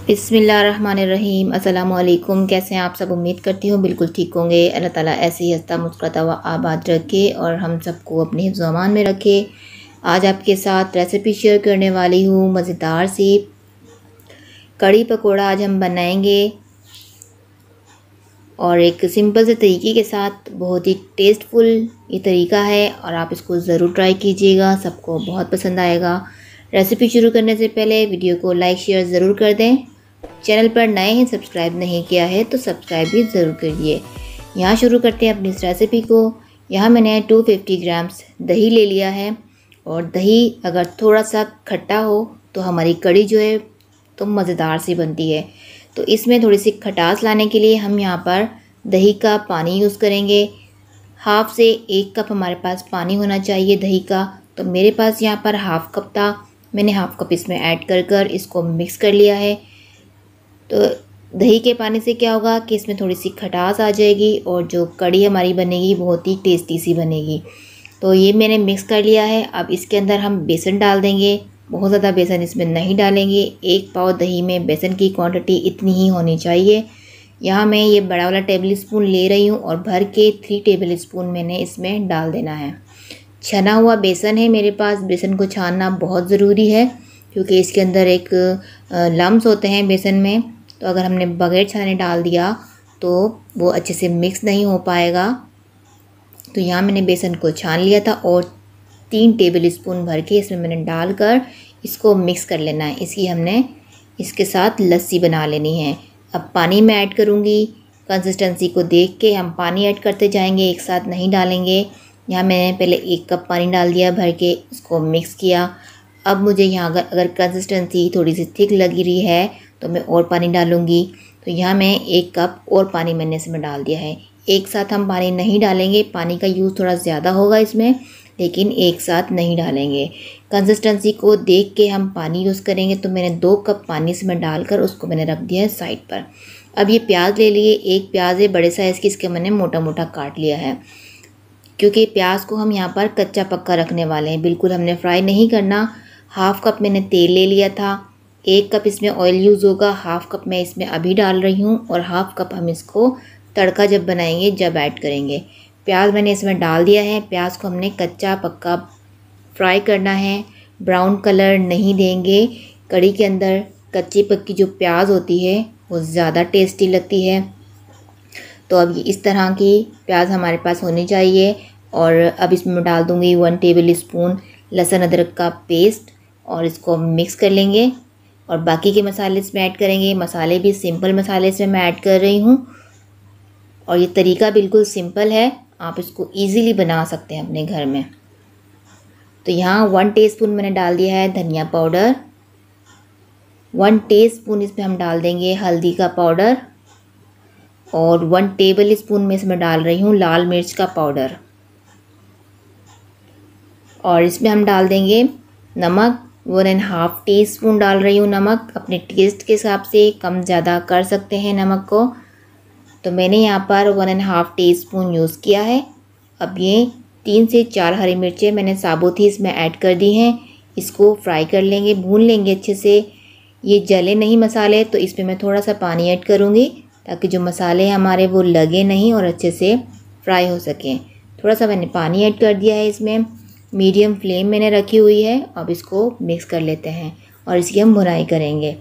बिस्मिल्लाहिर्रहमानिर्रहीम। अस्सलामुअलैकुम। कैसे हैं आप सब? उम्मीद करती हूँ बिल्कुल ठीक होंगे। अल्लाह ताला ऐसे ही हंसता मुस्कुराता हुआ आबाद रखे और हम सबको अपने हिफ्ज़ व अमान में रखे। आज आपके साथ रेसिपी शेयर करने वाली हूँ मज़ेदार सी कड़ी पकोड़ा आज हम बनाएंगे और एक सिंपल से तरीके के साथ। बहुत ही टेस्टफुल ये तरीका है और आप इसको ज़रूर ट्राई कीजिएगा, सबको बहुत पसंद आएगा। रेसिपी शुरू करने से पहले वीडियो को लाइक शेयर ज़रूर कर दें। चैनल पर नए हैं, सब्सक्राइब नहीं किया है तो सब्सक्राइब भी ज़रूर करिए। यहाँ शुरू करते हैं अपनी इस रेसिपी को। यहाँ मैंने 250 ग्राम्स दही ले लिया है और दही अगर थोड़ा सा खट्टा हो तो हमारी कड़ी जो है तो मज़ेदार सी बनती है। तो इसमें थोड़ी सी खटास लाने के लिए हम यहाँ पर दही का पानी यूज़ करेंगे। हाफ़ से 1 कप हमारे पास पानी होना चाहिए दही का। तो मेरे पास यहाँ पर हाफ़ कप था, मैंने हाफ़ कप इसमें ऐड कर इसको मिक्स कर लिया है। तो दही के पानी से क्या होगा कि इसमें थोड़ी सी खटास आ जाएगी और जो कड़ी हमारी बनेगी बहुत ही टेस्टी सी बनेगी। तो ये मैंने मिक्स कर लिया है। अब इसके अंदर हम बेसन डाल देंगे। बहुत ज़्यादा बेसन इसमें नहीं डालेंगे। 1 पाव दही में बेसन की क्वांटिटी इतनी ही होनी चाहिए। यहाँ मैं ये बड़ा वाला टेबल स्पून ले रही हूँ और भर के 3 टेबल स्पून मैंने इसमें डाल देना है। छना हुआ बेसन है मेरे पास। बेसन को छानना बहुत ज़रूरी है क्योंकि इसके अंदर एक लम्स होते हैं बेसन में। तो अगर हमने बगैर छाने डाल दिया तो वो अच्छे से मिक्स नहीं हो पाएगा। तो यहाँ मैंने बेसन को छान लिया था और 3 टेबल स्पून भर के इसमें मैंने डालकर इसको मिक्स कर लेना है। हमने इसके साथ लस्सी बना लेनी है। अब पानी मैं ऐड करूँगी। कंसिस्टेंसी को देख के हम पानी ऐड करते जाएंगे, एक साथ नहीं डालेंगे। यहाँ मैंने पहले 1 कप पानी डाल दिया भर के, इसको मिक्स किया। अब मुझे यहाँ अगर कंसिस्टेंसी थोड़ी सी थिक लग रही है तो मैं और पानी डालूँगी। तो यहाँ मैं 1 कप और पानी मैंने इसमें डाल दिया है। एक साथ हम पानी नहीं डालेंगे, पानी का यूज़ थोड़ा ज़्यादा होगा इसमें, लेकिन एक साथ नहीं डालेंगे। कंसिस्टेंसी को देख के हम पानी यूज़ करेंगे। तो मैंने 2 कप पानी इसमें डालकर उसको मैंने रख दिया है साइड पर। अब ये प्याज ले लिए। 1 प्याज है बड़े साइज़ की, इसके मैंने मोटा मोटा काट लिया है क्योंकि प्याज को हम यहाँ पर कच्चा पक्का रखने वाले हैं, बिल्कुल हमने फ्राई नहीं करना। हाफ़ कप मैंने तेल ले लिया था। 1 कप इसमें ऑयल यूज़ होगा, हाफ़ कप मैं इसमें अभी डाल रही हूँ और हाफ़ कप हम इसको तड़का जब बनाएंगे जब ऐड करेंगे। प्याज मैंने इसमें डाल दिया है। प्याज को हमने कच्चा पक्का फ्राई करना है, ब्राउन कलर नहीं देंगे। कड़ी के अंदर कच्ची पक्की जो प्याज होती है वो ज़्यादा टेस्टी लगती है। तो अब ये इस तरह की प्याज हमारे पास होनी चाहिए। और अब इसमें मैं डाल दूँगी 1 टेबल स्पून लहसुन अदरक का पेस्ट और इसको मिक्स कर लेंगे और बाकी के मसाले इसमें ऐड करेंगे। मसाले भी सिंपल मसाले इसमें मैं ऐड कर रही हूँ और ये तरीका बिल्कुल सिंपल है, आप इसको इजीली बना सकते हैं अपने घर में। तो यहाँ 1 टीस्पून मैंने डाल दिया है धनिया पाउडर। 1 टीस्पून इसमें हम डाल देंगे हल्दी का पाउडर और 1 टेबल स्पून में इसमें डाल रही हूँ लाल मिर्च का पाउडर। और इसमें हम डाल देंगे नमक। 1.5 टीस्पून डाल रही हूँ नमक। अपने टेस्ट के हिसाब से कम ज़्यादा कर सकते हैं नमक को। तो मैंने यहाँ पर 1.5 टीस्पून यूज़ किया है। अब ये 3 से 4 हरी मिर्चें मैंने साबुत ही इसमें ऐड कर दी हैं। इसको फ्राई कर लेंगे, भून लेंगे अच्छे से। ये जले नहीं मसाले, तो इसमें मैं थोड़ा सा पानी ऐड करूँगी ताकि जो मसाले हमारे वो लगे नहीं और अच्छे से फ्राई हो सकें। थोड़ा सा मैंने पानी ऐड कर दिया है इसमें। मीडियम फ्लेम मैंने रखी हुई है। अब इसको मिक्स कर लेते हैं और इसकी हम भुनाई करेंगे।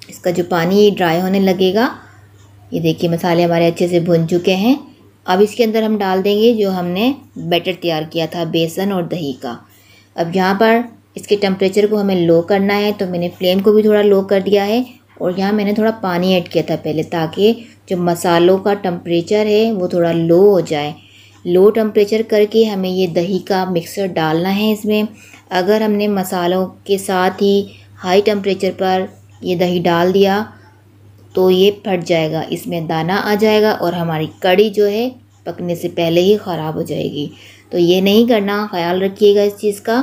इसका जो पानी ड्राई होने लगेगा। ये देखिए मसाले हमारे अच्छे से भुन चुके हैं। अब इसके अंदर हम डाल देंगे जो हमने बैटर तैयार किया था बेसन और दही का। अब यहाँ पर इसके टेम्परेचर को हमें लो करना है, तो मैंने फ्लेम को भी थोड़ा लो कर दिया है और यहाँ मैंने थोड़ा पानी ऐड किया था पहले, ताकि जो मसालों का टेम्परेचर है वो थोड़ा लो हो जाए। लो टेम्परेचर करके हमें ये दही का मिक्सर डालना है इसमें। अगर हमने मसालों के साथ ही हाई टेम्परेचर पर ये दही डाल दिया तो ये फट जाएगा, इसमें दाना आ जाएगा और हमारी कड़ी जो है पकने से पहले ही ख़राब हो जाएगी। तो ये नहीं करना, ख्याल रखिएगा इस चीज़ का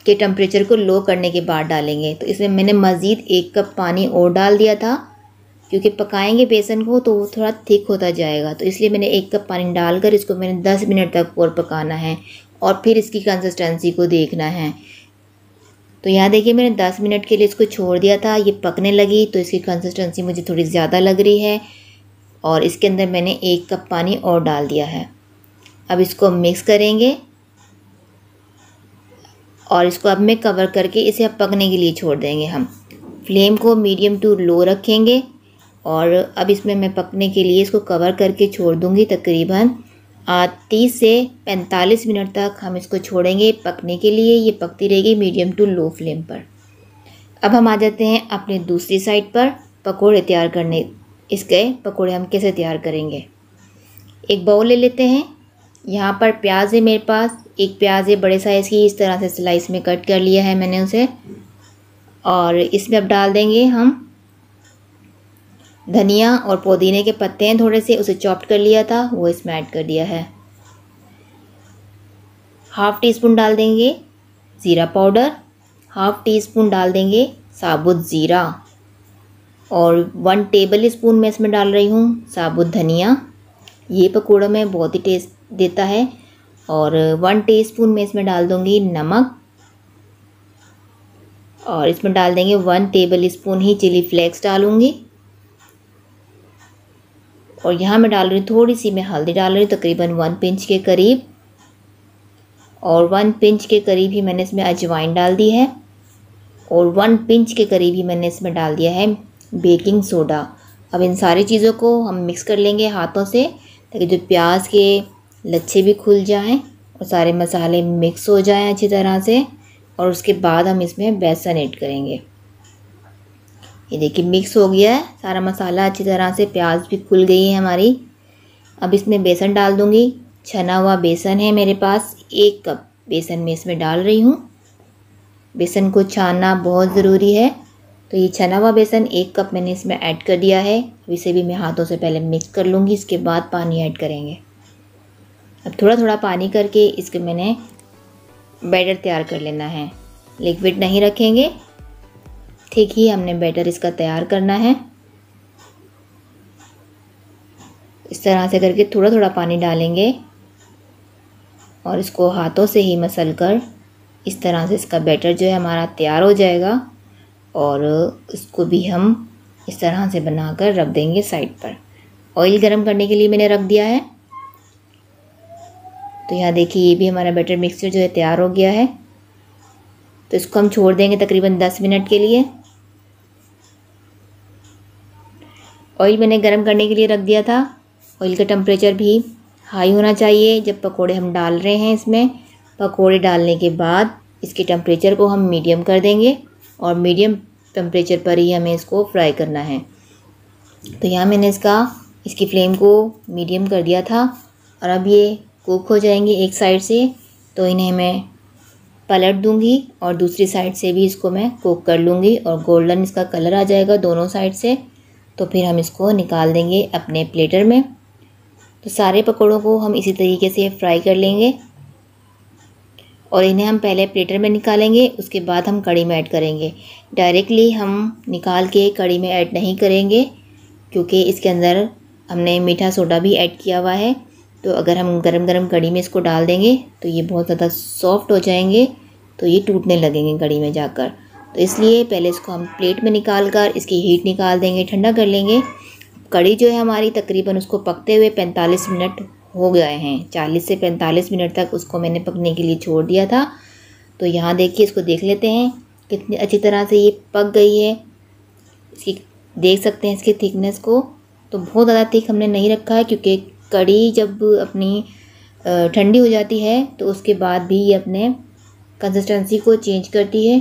कि टेम्परेचर को लो करने के बाद डालेंगे। तो इसमें मैंने मज़ीद 1 कप पानी और डाल दिया था क्योंकि पकाएंगे बेसन को तो वो थोड़ा थिक होता जाएगा। तो इसलिए मैंने 1 कप पानी डालकर इसको मैंने 10 मिनट तक और पकाना है और फिर इसकी कंसिस्टेंसी को देखना है। तो यहाँ देखिए मैंने 10 मिनट के लिए इसको छोड़ दिया था, ये पकने लगी तो इसकी कंसिस्टेंसी मुझे थोड़ी ज़्यादा लग रही है और इसके अंदर मैंने 1 कप पानी और डाल दिया है। अब इसको मिक्स करेंगे और इसको अब मैं कवर करके इसे अब पकने के लिए छोड़ देंगे। हम फ्लेम को मीडियम टू लो रखेंगे और अब इसमें मैं पकने के लिए इसको कवर करके छोड़ दूँगी। तकरीबन 30 से 45 मिनट तक हम इसको छोड़ेंगे पकने के लिए। ये पकती रहेगी मीडियम टू लो फ्लेम पर। अब हम आ जाते हैं अपने दूसरी साइड पर पकोड़े तैयार करने। इसके पकोड़े हम कैसे तैयार करेंगे, एक बाउल ले लेते हैं। यहाँ पर प्याज है मेरे पास, एक प्याज है बड़े साइज़ की, इस तरह से स्लाइस में कट कर लिया है मैंने उसे। और इसमें अब डाल देंगे हम धनिया और पुदीने के पत्ते हैं थोड़े से, उसे चॉप्ड कर लिया था, वो इसमें ऐड कर दिया है। हाफ़ टी स्पून डाल देंगे ज़ीरा पाउडर, हाफ़ टी स्पून डाल देंगे साबुत ज़ीरा और 1 टेबल स्पून मैं इसमें डाल रही हूँ साबुत धनिया। ये पकौड़ों में बहुत ही टेस्ट देता है। और 1 टीस्पून मैं इसमें डाल दूँगी नमक और इसमें डाल देंगे 1 टेबल स्पून ही चिली फ्लेक्स डालूँगी। और यहाँ मैं डाल रही हूँ थोड़ी सी मैं हल्दी डाल रही हूँ, तकरीबन 1 पिंच के करीब। और 1 पिंच के करीब ही मैंने इसमें अजवाइन डाल दी है और 1 पिंच के करीब ही मैंने इसमें डाल दिया है बेकिंग सोडा। अब इन सारी चीज़ों को हम मिक्स कर लेंगे हाथों से, ताकि जो प्याज के लच्छे भी खुल जाएं और सारे मसाले मिक्स हो जाएं अच्छी तरह से। और उसके बाद हम इसमें बेसन ऐड करेंगे। ये देखिए मिक्स हो गया है सारा मसाला अच्छी तरह से, प्याज भी खुल गई है हमारी। अब इसमें बेसन डाल दूँगी। छना हुआ बेसन है मेरे पास, 1 कप बेसन में इसमें डाल रही हूँ। बेसन को छानना बहुत ज़रूरी है। तो ये छना हुआ बेसन 1 कप मैंने इसमें ऐड कर दिया है। अब इसे भी मैं हाथों से पहले मिक्स कर लूँगी, इसके बाद पानी ऐड करेंगे। अब थोड़ा थोड़ा पानी करके इसके मैंने बैटर तैयार कर लेना है, लिक्विड नहीं रखेंगे, ठीक ही हमने बैटर इसका तैयार करना है। इस तरह से करके थोड़ा थोड़ा पानी डालेंगे और इसको हाथों से ही मसल कर इस तरह से इसका बैटर जो है हमारा तैयार हो जाएगा। और इसको भी हम इस तरह से बनाकर रख देंगे साइड पर। ऑयल गरम करने के लिए मैंने रख दिया है। तो यहाँ देखिए ये भी हमारा बैटर मिक्सचर जो है तैयार हो गया है। तो इसको हम छोड़ देंगे तकरीबन 10 मिनट के लिए। ऑयल मैंने गरम करने के लिए रख दिया था। ऑयल का टेम्परेचर भी हाई होना चाहिए जब पकोड़े हम डाल रहे हैं इसमें। पकोड़े डालने के बाद इसके टेम्परेचर को हम मीडियम कर देंगे और मीडियम टेम्परेचर पर ही हमें इसको फ्राई करना है। तो यहाँ मैंने इसकी फ्लेम को मीडियम कर दिया था और अब ये कुक हो जाएंगे एक साइड से। तो इन्हें मैं पलट दूंगी और दूसरी साइड से भी इसको मैं कुक कर लूँगी और गोल्डन इसका कलर आ जाएगा दोनों साइड से। तो फिर हम इसको निकाल देंगे अपने प्लेटर में। तो सारे पकौड़ों को हम इसी तरीके से फ्राई कर लेंगे और इन्हें हम पहले प्लेटर में निकालेंगे, उसके बाद हम कढ़ी में ऐड करेंगे। डायरेक्टली हम निकाल के कढ़ी में ऐड नहीं करेंगे क्योंकि इसके अंदर हमने मीठा सोडा भी ऐड किया हुआ है। तो अगर हम गरम गरम कढ़ी में इसको डाल देंगे तो ये बहुत ज़्यादा सॉफ्ट हो जाएंगे, तो ये टूटने लगेंगे कढ़ी में जाकर। तो इसलिए पहले इसको हम प्लेट में निकाल कर इसकी हीट निकाल देंगे, ठंडा कर लेंगे। कढ़ी जो है हमारी तकरीबन उसको पकते हुए 45 मिनट हो गए हैं। 40 से 45 मिनट तक उसको मैंने पकने के लिए छोड़ दिया था। तो यहाँ देखिए इसको देख लेते हैं कितनी अच्छी तरह से ये पक गई है। इसकी देख सकते हैं इसकी थिकनेस को। तो बहुत ज़्यादा थिक हमने नहीं रखा है क्योंकि कढ़ी जब अपनी ठंडी हो जाती है तो उसके बाद भी ये अपने कंसिस्टेंसी को चेंज करती है।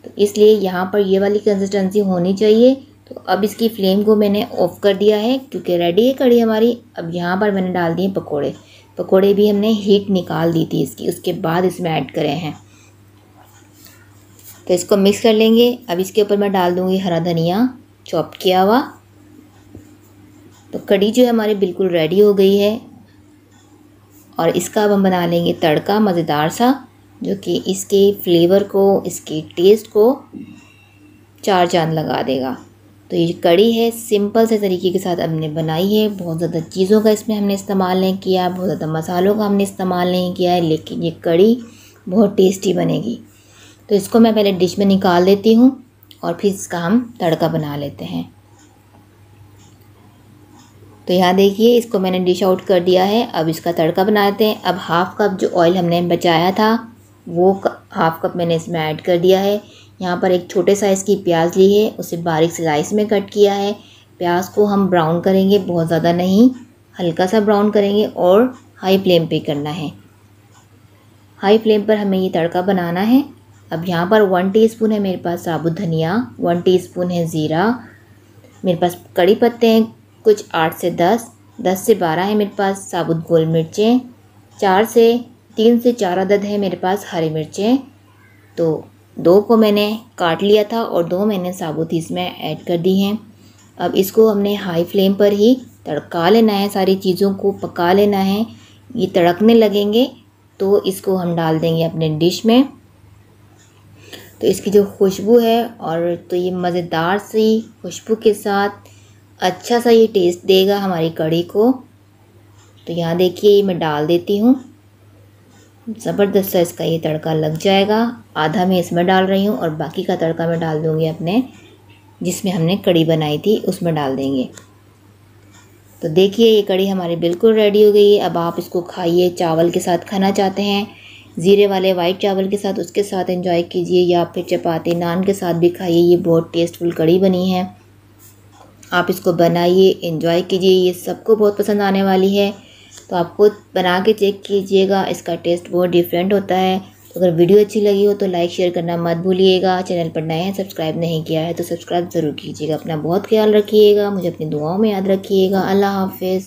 तो इसलिए यहाँ पर ये वाली कंसिस्टेंसी होनी चाहिए। तो अब इसकी फ्लेम को मैंने ऑफ़ कर दिया है क्योंकि रेडी है कढ़ी हमारी। अब यहाँ पर मैंने डाल दिए पकोड़े। पकोड़े भी हमने हीट निकाल दी थी इसकी, उसके बाद इसमें ऐड करे हैं। तो इसको मिक्स कर लेंगे। अब इसके ऊपर मैं डाल दूँगी हरा धनिया चॉप किया हुआ। तो कढ़ी जो है हमारी बिल्कुल रेडी हो गई है और इसका अब हम बना लेंगे तड़का मज़ेदार सा, जो कि इसके फ्लेवर को, इसके टेस्ट को 4 चांद लगा देगा। तो ये कढ़ी है सिंपल से तरीके के साथ हमने बनाई है। बहुत ज़्यादा चीज़ों का इसमें हमने इस्तेमाल नहीं किया, बहुत ज़्यादा मसालों का हमने इस्तेमाल नहीं किया है, लेकिन ये कढ़ी बहुत टेस्टी बनेगी। तो इसको मैं पहले डिश में निकाल लेती हूँ और फिर इसका हम तड़का बना लेते हैं। तो यहाँ देखिए इसको मैंने डिश आउट कर दिया है। अब इसका तड़का बनाते हैं। अब हाफ़ कप जो ऑयल हमने बचाया था वो हाफ़ कप मैंने इसमें ऐड कर दिया है। यहाँ पर एक छोटे साइज़ की प्याज ली है, उसे बारीक स्लाइस में कट किया है। प्याज को हम ब्राउन करेंगे, बहुत ज़्यादा नहीं, हल्का सा ब्राउन करेंगे और हाई फ्लेम पे करना है। हाई फ्लेम पर हमें ये तड़का बनाना है। अब यहाँ पर 1 टीस्पून है मेरे पास साबुत धनिया, 1 टीस्पून है ज़ीरा, मेरे पास कड़ी पत्ते हैं कुछ 8 से 10 से 12 है मेरे पास साबुत गोल मिर्चें, 3 से 4 अदद है मेरे पास हरी मिर्चें। तो 2 को मैंने काट लिया था और 2 मैंने साबुत इसमें ऐड कर दी हैं। अब इसको हमने हाई फ्लेम पर ही तड़का लेना है, सारी चीज़ों को पका लेना है। ये तड़कने लगेंगे तो इसको हम डाल देंगे अपने डिश में। तो इसकी जो खुशबू है और तो ये मज़ेदार सी खुशबू के साथ अच्छा सा ये टेस्ट देगा हमारी कढ़ी को। तो यहाँ देखिए ये मैं डाल देती हूँ, ज़बरदस्त सा इसका ये तड़का लग जाएगा। आधा मैं इसमें डाल रही हूँ और बाकी का तड़का मैं डाल दूँगी अपने जिसमें हमने कढ़ी बनाई थी उसमें डाल देंगे। तो देखिए ये कढ़ी हमारी बिल्कुल रेडी हो गई है। अब आप इसको खाइए, चावल के साथ खाना चाहते हैं, ज़ीरे वाले वाइट चावल के साथ, उसके साथ एंजॉय कीजिए, या फिर चपाती नान के साथ भी खाइए। ये बहुत टेस्टफुल कढ़ी बनी है। आप इसको बनाइए, एंजॉय कीजिए, ये सबको बहुत पसंद आने वाली है। तो आप खुद बना के चेक कीजिएगा, इसका टेस्ट बहुत डिफरेंट होता है। तो अगर वीडियो अच्छी लगी हो तो लाइक शेयर करना मत भूलिएगा। चैनल पर नए हैं, सब्सक्राइब नहीं किया है तो सब्सक्राइब ज़रूर कीजिएगा। अपना बहुत ख्याल रखिएगा, मुझे अपनी दुआओं में याद रखिएगा। अल्लाह हाफ़िज़।